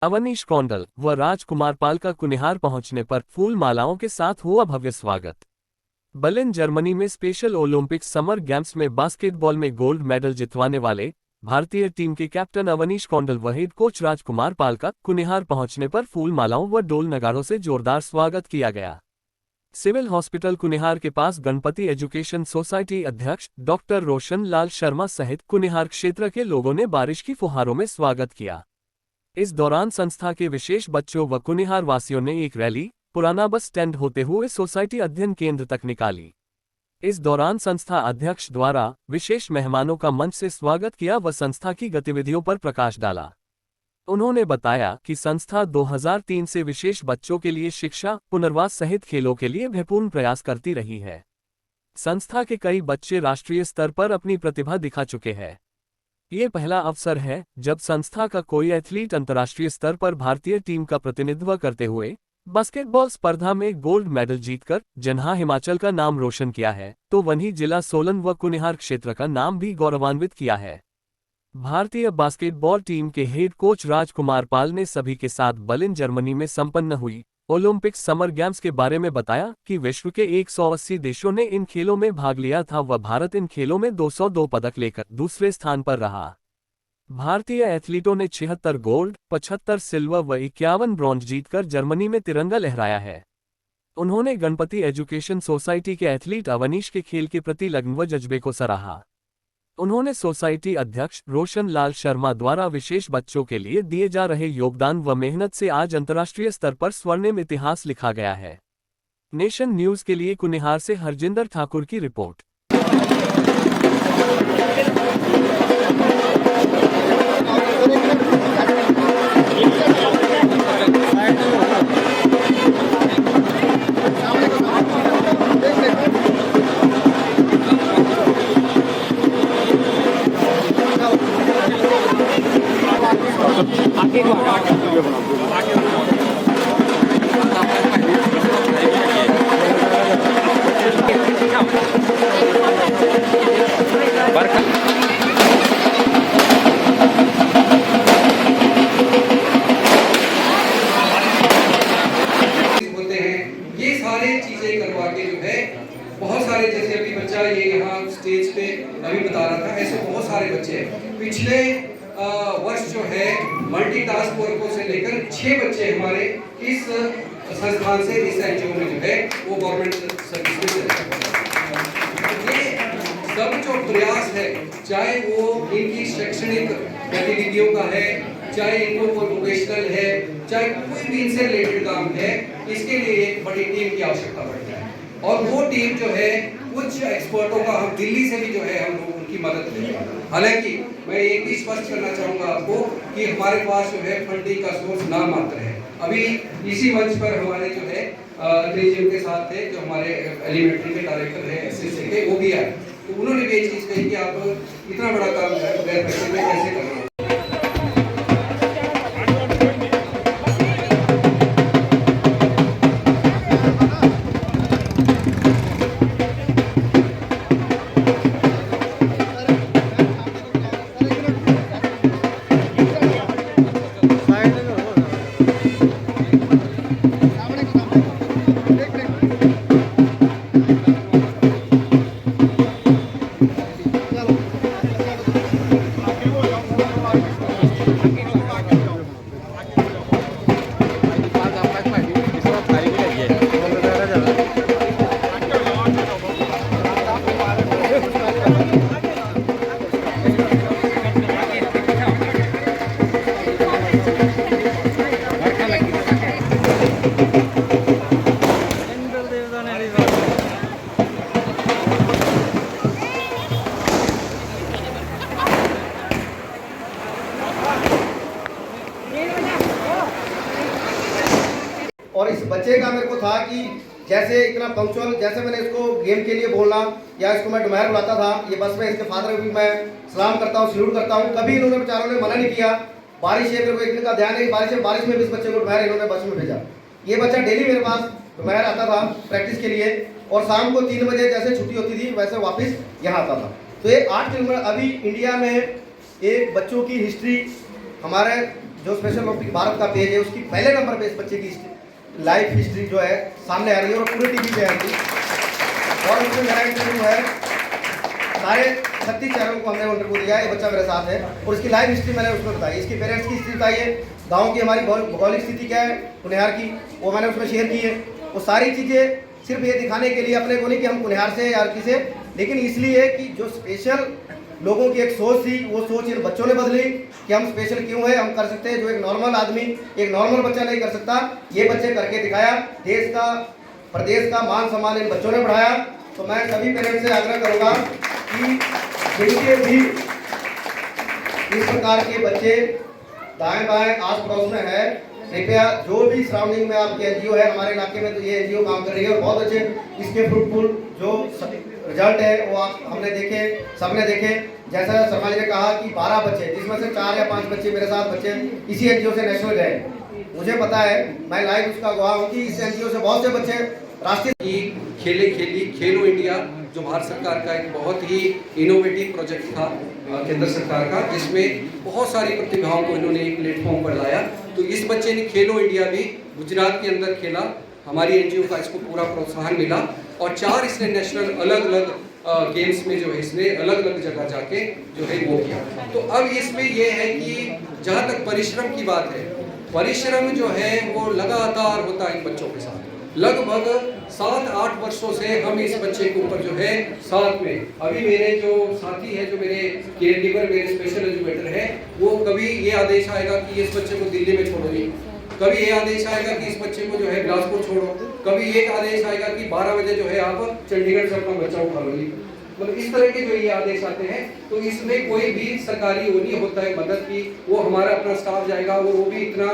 अवनीश कौंडल व राजकुमार पाल का कुनिहार पहुंचने पर फूल मालाओं के साथ हुआ भव्य स्वागत। बर्लिन जर्मनी में स्पेशल ओलंपिक्स समर गेम्स में बास्केटबॉल में गोल्ड मेडल जितवाने वाले भारतीय टीम के कैप्टन अवनीश कौंडल व हेड कोच राजकुमार पाल का कुनिहार पहुंचने पर फूल मालाओं व ढोल नगाड़ों से जोरदार स्वागत किया गया। सिविल हॉस्पिटल कुनिहार के पास गणपति एजुकेशन सोसाइटी अध्यक्ष डॉक्टर रोशन लाल शर्मा सहित कुनिहार क्षेत्र के लोगों ने बारिश की फुहारों में स्वागत किया। इस दौरान संस्था के विशेष बच्चों व कुनिहार वासियों ने एक रैली पुराना बस स्टैंड होते हुए सोसाइटी अध्ययन केंद्र तक निकाली। इस दौरान संस्था अध्यक्ष द्वारा विशेष मेहमानों का मंच से स्वागत किया व संस्था की गतिविधियों पर प्रकाश डाला। उन्होंने बताया कि संस्था 2003 से विशेष बच्चों के लिए शिक्षा, पुनर्वास सहित खेलों के लिए भरपूर प्रयास करती रही है। संस्था के कई बच्चे राष्ट्रीय स्तर पर अपनी प्रतिभा दिखा चुके हैं। ये पहला अवसर है जब संस्था का कोई एथलीट अंतर्राष्ट्रीय स्तर पर भारतीय टीम का प्रतिनिधित्व करते हुए बास्केटबॉल स्पर्धा में गोल्ड मेडल जीतकर जहाँ हिमाचल का नाम रोशन किया है, तो वहीं जिला सोलन व कुनिहार क्षेत्र का नाम भी गौरवान्वित किया है। भारतीय बास्केटबॉल टीम के हेड कोच राजकुमार पाल ने सभी के साथ बर्लिन जर्मनी में संपन्न हुई ओलंपिक्स समर गेम्स के बारे में बताया कि विश्व के 180 देशों ने इन खेलों में भाग लिया था व भारत इन खेलों में 202 पदक लेकर दूसरे स्थान पर रहा। भारतीय एथलीटों ने 76 गोल्ड, 75 सिल्वर व 51 ब्रॉन्ज जीतकर जर्मनी में तिरंगा लहराया है। उन्होंने गणपति एजुकेशन सोसाइटी के एथलीट अवनीश के खेल के प्रति लगन व जज्बे को सराहा। उन्होंने सोसाइटी अध्यक्ष रोशन लाल शर्मा द्वारा विशेष बच्चों के लिए दिए जा रहे योगदान व मेहनत से आज अंतर्राष्ट्रीय स्तर पर स्वर्णिम इतिहास लिखा गया है। नेशन न्यूज के लिए कुनिहार से हरजिंदर ठाकुर की रिपोर्ट। चीजें करवा के जो है बहुत सारे, जैसे अभी बच्चा ये यहाँ स्टेज पे अभी बता रहा था, ऐसे बहुत सारे बच्चे हैं। पिछले वर्ष जो है मल्टीटास्क वर्कों से लेकर 6 बच्चे हमारे इस संस्थान से, इस एनजीओ में जो है वो गवर्नमेंट सर्विस में ये सब जो प्रयास है, चाहे वो इनकी शैक्षणिक गतिविधियों का है, चाहे इनको कोई वोकेशनल है, चाहे कोई भी इनसे रिलेटेड काम है, इसके लिए एक बड़ी टीम की आवश्यकता पड़ती है। और वो टीम जो है कुछ एक्सपर्टों का हम दिल्ली से भी जो है हम लोग उनकी मदद लेंगे। हालांकि मैं एक भी स्पष्ट करना चाहूँगा आपको कि हमारे पास जो है फंडिंग का सोर्स नाम मात्र है। अभी इसी मंच पर हमारे जो है के साथ थे, जो हमारे एलिमेंट्री के डायरेक्टर है एसएससी के, वो भी आए, तो उन्होंने भी एक चीज़ कही कि आप इतना बड़ा काम जो है बगैर पैसे में कैसे कर रहे हो। और इस बच्चे का मेरे को था कि जैसे इतना पंक्चुअल, जैसे मैंने इसको गेम के लिए बोलना या इसको मैं डुमैर बुलाता था, ये बस में इसके फादर को भी मैं सलाम करता हूँ, सल्यूट करता हूँ। कभी इन्होंने बेचारों ने मना नहीं किया। बारिश है, मेरे को एक दिन का ध्यान है, बारिश में भी इस बच्चे को डुमैर इन्होंने बस में भेजा। ये बच्चा डेली मेरे पास डुमैर आता था प्रैक्टिस के लिए, और शाम को 3 बजे जैसे छुट्टी होती थी वैसे वापस यहाँ आता था। तो ये 8 किलोमीटर अभी इंडिया में एक बच्चों की हिस्ट्री हमारे जो स्पेशल ओलंपिक भारत का पेज है उसकी पहले नंबर पे इस बच्चे की लाइफ हिस्ट्री जो है सामने आ रही है और पूरे टीवी पे आ रही है। और उसमें मेरा इंटरव्यू है, सारे 36 चैनल को हमने इंटरव्यू दिया है। ये बच्चा मेरे साथ है और इसकी लाइफ हिस्ट्री मैंने उसमें बताई, इसके पेरेंट्स की हिस्ट्री बताई है, गाँव की हमारी भौगोलिक स्थिति क्या है कुनिहार की, वो मैंने उसमें शेयर की है। वो सारी चीज़ें सिर्फ ये दिखाने के लिए अपने को नहीं कि हम कुनिहार से या किसे, लेकिन इसलिए कि जो स्पेशल लोगों की एक सोच थी वो सोच इन बच्चों ने बदली कि हम स्पेशल क्यों है, हम कर सकते हैं जो एक नॉर्मल आदमी, एक नॉर्मल बच्चा नहीं कर सकता। ये बच्चे करके दिखाया, देश का प्रदेश का मान सम्मान इन बच्चों ने बढ़ाया। तो मैं सभी पेरेंट्स से आग्रह करूंगा कि जिनके भी इस प्रकार के बच्चे दाएं बाएं आस पड़ोस में है, कृपया जो भी सराउंडिंग में आपके एनजीओ है, हमारे इलाके में तो ये एनजीओ काम कर रही है और बहुत अच्छे इसके फ्रूटफुल जो रिजल्ट है वो आप हमने देखे, सबने देखे। जैसा शर्मा जी ने कहा कि 12 बच्चे, जिसमें से 4 या 5 बच्चे मेरे साथ बच्चे इसी एनजीओ से नेशनल गए। मुझे पता है, मैं लाइव उसका गवाह हूँ कि इस एनजीओ से बहुत से बच्चे राष्ट्रीय खेले खेली खेलो इंडिया जो भारत सरकार का एक बहुत ही इनोवेटिव प्रोजेक्ट था केंद्र सरकार का, जिसमें बहुत सारी प्रतिभाओं को इन्होंने एक प्लेटफॉर्म पर लाया। तो इस बच्चे ने खेलो इंडिया भी गुजरात के अंदर खेला, हमारी एनजीओ का इसको पूरा प्रोत्साहन मिला और 4 इसने नेशनल अलग अलग गेम्स में जो है इसने अलग अलग जगह जाके जो है वो किया। तो अब इसमें ये है कि जहाँ तक परिश्रम की बात है, परिश्रम जो है वो लगातार होता है इन बच्चों के साथ। लगभग 7-8 वर्षों से हम इस बच्चे के ऊपर जो है साथ में, अभी मेरे जो साथी है, जो मेरे केयर गिवर, मेरे स्पेशल एजुकेटर है, वो कभी ये आदेश आएगा कि इस बच्चे को दिल्ली में छोड़ोगे, कभी ये आदेश आएगा कि इस बच्चे को जो है बिलासपुर छोड़ो, कभी एक आदेश आएगा कि 12 बजे जो है आप चंडीगढ़ से अपना बच्चा उठा लो। मतलब इस तरह के जो ये आदेश आते हैं, तो इसमें कोई भी सरकारी वो नहीं होता है मदद की, वो हमारा अपना स्टाफ जाएगा और वो भी इतना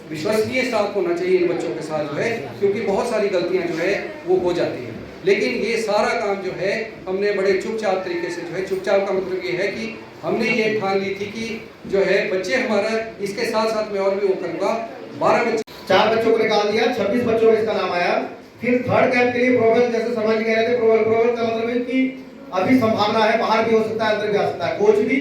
विश्वसनीय स्टाफ होना चाहिए इन बच्चों के साथ जो है, क्योंकि बहुत सारी गलतियां जो है वो हो जाती है। लेकिन ये सारा काम जो है हमने बड़े चुपचाप तरीके से जो है, चुपचाप का मतलब ये है कि हमने ये ठान ली थी कि जो है बच्चे हमारा, इसके साथ साथ मैं और भी वो करूँगा, 12 बच्चे, 4 बच्चों को निकाल दिया, 26 बच्चों में इसका नाम आया। फिर थर्ड कैंप के लिए प्रोबेबल, जैसे शर्मा जी कह रहे थे, प्रोबेबल का मतलब है कि अभी संभावना है, बाहर भी हो सकता है, अंदर भी आ सकता है, कोच भी,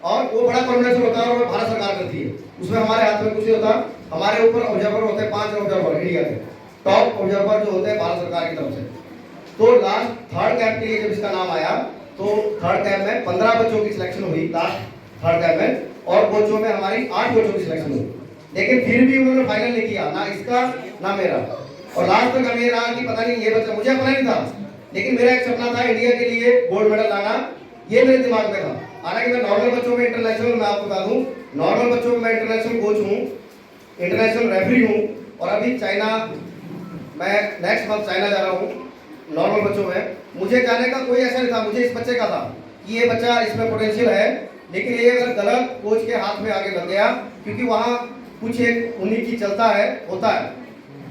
और वो बड़ा कॉम्बिनेशन होता है और वो भारत सरकार करती है, उसमें हमारे हाथ में कुछ नहीं होता। हमारे ऊपर ऑब्जर्वर होते हैं 5 ऑब्जर्वर इंडिया के टॉप ऑब्जर्वर जो होते हैं भारत सरकार की तरफ से। तो लास्ट थर्ड कैंप के लिए जब इसका नाम आया तो थर्ड कैंप में 15 बच्चों की सिलेक्शन हुई लास्ट थर्ड कैंप में, और कोचों में हमारी 8 बच्चों की सिलेक्शन हुई। लेकिन फिर भी उन्होंने फाइनल नहीं किया, ना इसका ना मेरा। और लास्ट तक हमें रहा कि पता नहीं ये बच्चा, मुझे अपना नहीं था, लेकिन मेरा एक सपना था इंडिया के लिए गोल्ड मेडल लाना, ये मेरे दिमाग में था। हालांकि मैं नॉर्मल बच्चों में इंटरनेशनल, मैं आपको बता दूं, नॉर्मल बच्चों में मैं इंटरनेशनल कोच हूँ, इंटरनेशनल रेफरी हूँ, और अभी चाइना, मैं नेक्स्ट मंथ चाइना जा रहा हूँ नॉर्मल बच्चों में। मुझे जाने का कोई ऐसा नहीं था, मुझे इस बच्चे का था कि ये बच्चा इसमें पोटेंशियल है, लेकिन ये अगर गलत कोच के हाथ में आगे लग गया, क्योंकि वहाँ कुछ एक उन्हीं की चलता है, होता है।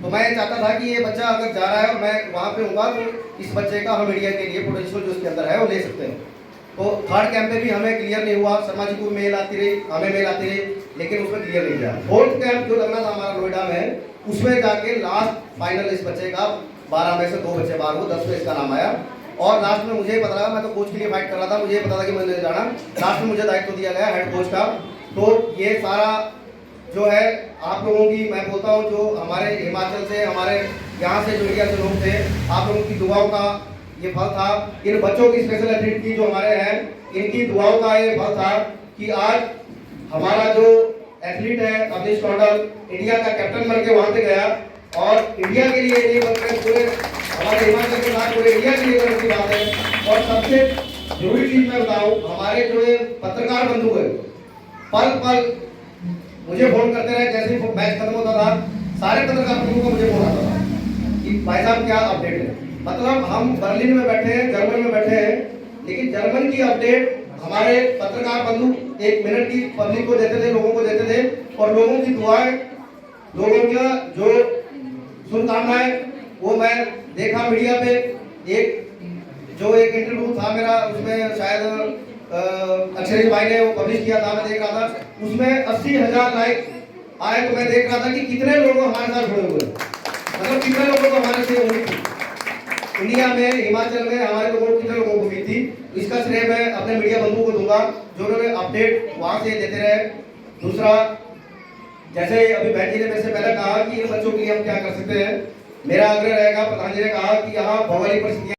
तो मैं चाहता था कि ये बच्चा अगर जा रहा है और मैं वहाँ पे हूँगा तो इस बच्चे का हम इंडिया के लिए पोटेंशियल जो उसके अंदर है वो ले सकते हैं। तो थर्ड कैंप में भी हमें क्लियर नहीं हुआ, शर्मा जी को मेल आती रही, हमें मेल आती रही, लेकिन उसमें क्लियर नहीं किया। फोर्थ कैंप जो लगना था हमारा नोएडा में, उसमें जाके लास्ट फाइनल इस बच्चे का 12 में से 2 बच्चे बाहर हुए, 10 में इसका नाम आया। और लास्ट में मुझे पता लगा, मैं तो कोच के लिए फाइट कर रहा था, मुझे पता था कि मुझे जाना, लास्ट में मुझे दायित्व दिया गया हेड कोच का। तो ये सारा जो है आप लोगों की, मैं बोलता हूँ जो हमारे हिमाचल से, हमारे यहाँ से जो इंडिया से लोग थे, आप लोगों की दुआओं का ये फल था। इन बच्चों की स्पेशल एथलीट की जो हमारे हैं, इनकी दुआओं का ये फल था कि आज हमारा जो एथलीट है अवनीश टंडन इंडिया का कैप्टन बन के वहाँ पे गया, और इंडिया के लिए ये बनकर पूरे हमारे हिमाचल के साथ पूरे इंडिया के लिए गर्व की बात है। और सबसे जरूरी चीज मैं बताऊँ, हमारे जो ये पत्रकार बंधु है, पल पल मुझे फोन करते रहे, जैसे ही मैच खत्म होता था सारे पत्रकार बंधुओं को मुझे फोन आता था कि भाई साहब क्या अपडेट है। मतलब हम बर्लिन में बैठे हैं, जर्मन में बैठे हैं, लेकिन जर्मन की अपडेट हमारे पत्रकार बंधु 1 मिनट की पब्लिक को देते थे, लोगों को देते थे, और लोगों की दुआएं, लोगों का जो शुभकामनाएं वो मैं देखा मीडिया पे। एक इंटरव्यू था मेरा, उसमें शायद अक्षरेश भाई ने वो पब्लिश किया था, मैं देख रहा था, उसमें 80,000 लाइक आए। तो मैं देख रहा था कि कितने लोग हमारे साथ जुड़े हुए, मतलब कितने लोगों को हमारे से उम्मीद थी, इंडिया में, हिमाचल में हमारे लोगों को कितने लोगों को उम्मीद थी। इसका श्रेय मैं अपने मीडिया बंधुओं को दूंगा जो उन्होंने अपडेट वहां से देते रहे। दूसरा, जैसे अभी बहन जी ने मेरे से पहले कहा कि इन बच्चों के लिए हम क्या कर सकते हैं, मेरा आग्रह रहेगा, प्रधान जी ने कहा कि यहाँ भौगोलिक परिस्थितियाँ